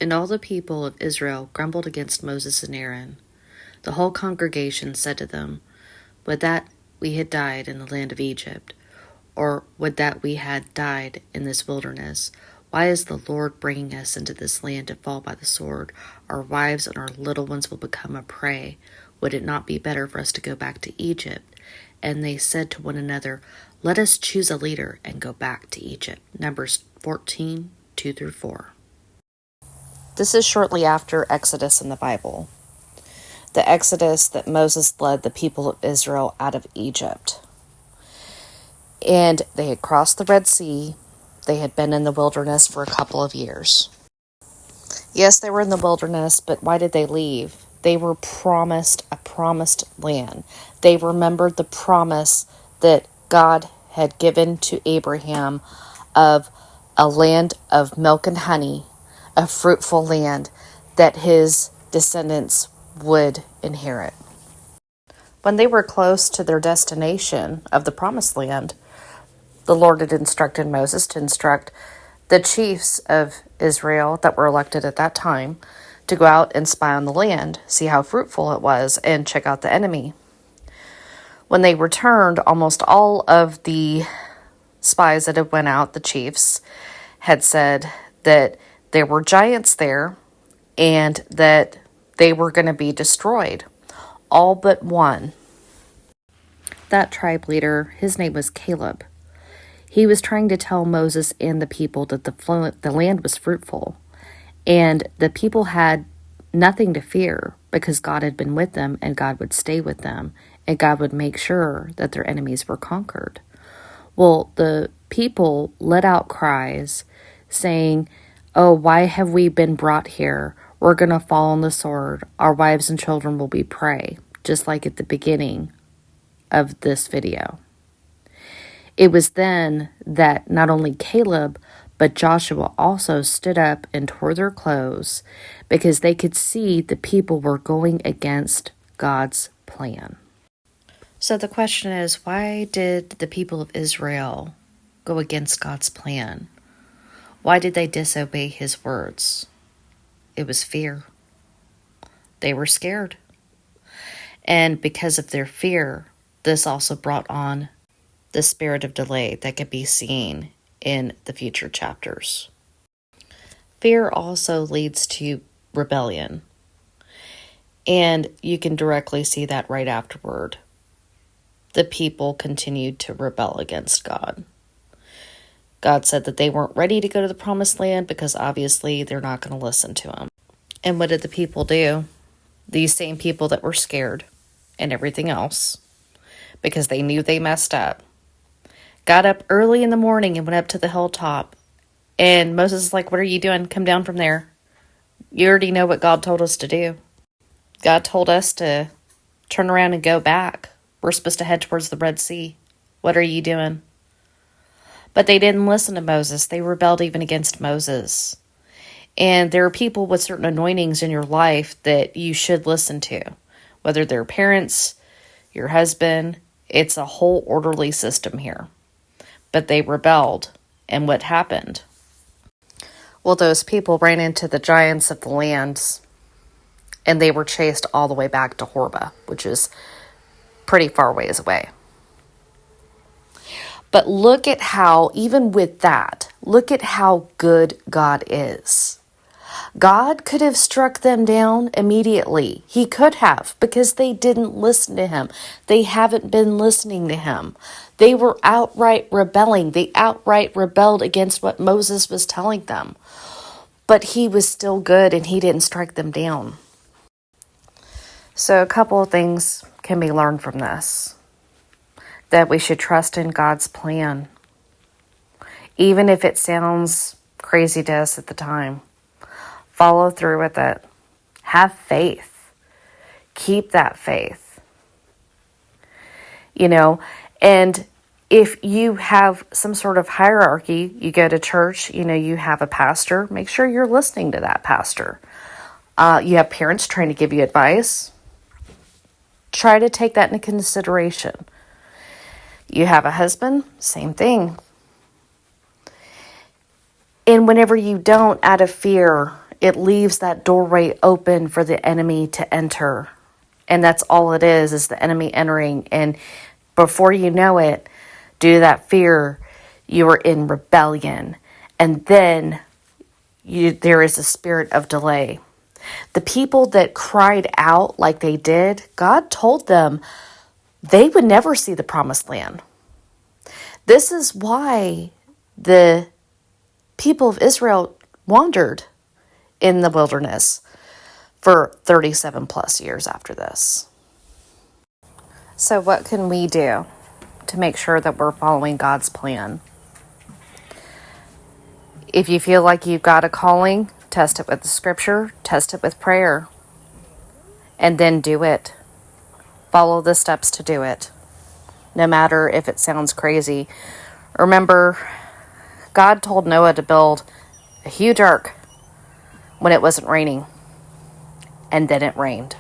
And all the people of Israel grumbled against Moses and Aaron. The whole congregation said to them, "Would that we had died in the land of Egypt, or would that we had died in this wilderness. Why is the Lord bringing us into this land to fall by the sword? Our wives and our little ones will become a prey. Would it not be better for us to go back to Egypt?" And they said to one another, "Let us choose a leader and go back to Egypt." Numbers 14, 2-4. This is shortly after Exodus in the Bible. The Exodus that Moses led the people of Israel out of Egypt. And they had crossed the Red Sea. They had been in the wilderness for a couple of years. Yes, they were in the wilderness, but why did they leave? They were promised a promised land. They remembered the promise that God had given to Abraham of a land of milk and honey, a fruitful land that his descendants would inherit. When they were close to their destination of the promised land, the Lord had instructed Moses to instruct the chiefs of Israel that were elected at that time to go out and spy on the land, see how fruitful it was, and check out the enemy. When they returned, almost all of the spies that had went out, the chiefs, had said that there were giants there and that they were going to be destroyed. All but one. That tribe leader, his name was Caleb. He was trying to tell Moses and the people that the land was fruitful, and the people had nothing to fear because God had been with them, and God would stay with them, and God would make sure that their enemies were conquered. Well, the people let out cries saying, "Oh, why have we been brought here? We're going to fall on the sword. Our wives and children will be prey," just like at the beginning of this video. It was then that not only Caleb, but Joshua also stood up and tore their clothes because they could see the people were going against God's plan. So the question is, why did the people of Israel go against God's plan? Why did they disobey his words? It was fear. They were scared. And because of their fear, this also brought on the spirit of delay that could be seen in the future chapters. Fear also leads to rebellion. And you can directly see that right afterward. The people continued to rebel against God. God said that they weren't ready to go to the promised land because obviously they're not going to listen to him. And what did the people do? These same people that were scared and everything else, because they knew they messed up, got up early in the morning and went up to the hilltop. And Moses is like, "What are you doing? Come down from there. You already know what God told us to do. God told us to turn around and go back. We're supposed to head towards the Red Sea. What are you doing?" But they didn't listen to Moses. They rebelled even against Moses. And there are people with certain anointings in your life that you should listen to, whether they're parents, your husband. It's a whole orderly system here. But they rebelled. And what happened? Well, those people ran into the giants of the lands, and they were chased all the way back to Horeba, which is pretty far ways away. But look at how, even with that, look at how good God is. God could have struck them down immediately. He could have, because they didn't listen to him. They haven't been listening to him. They were outright rebelling. They outright rebelled against what Moses was telling them. But he was still good and he didn't strike them down. So a couple of things can be learned from this. That we should trust in God's plan, even if it sounds crazy to us at the time. Follow through with it. Have faith. Keep that faith. And if you have some sort of hierarchy, you go to church, you have a pastor, make sure you're listening to that pastor. You have parents trying to give you advice. Try to take that into consideration. You have a husband, same thing. And whenever you don't, out of fear it leaves that doorway open for the enemy to enter. And that's all it is the enemy entering. And before you know it, due to that fear, you are in rebellion. And then there is a spirit of delay. The people that cried out like they did, God told them they would never see the promised land. This is why the people of Israel wandered in the wilderness for 37 plus years after this. So what can we do to make sure that we're following God's plan? If you feel like you've got a calling, test it with the scripture, test it with prayer, and then do it. Follow the steps to do it, no matter if it sounds crazy. Remember, God told Noah to build a huge ark when it wasn't raining, and then it rained.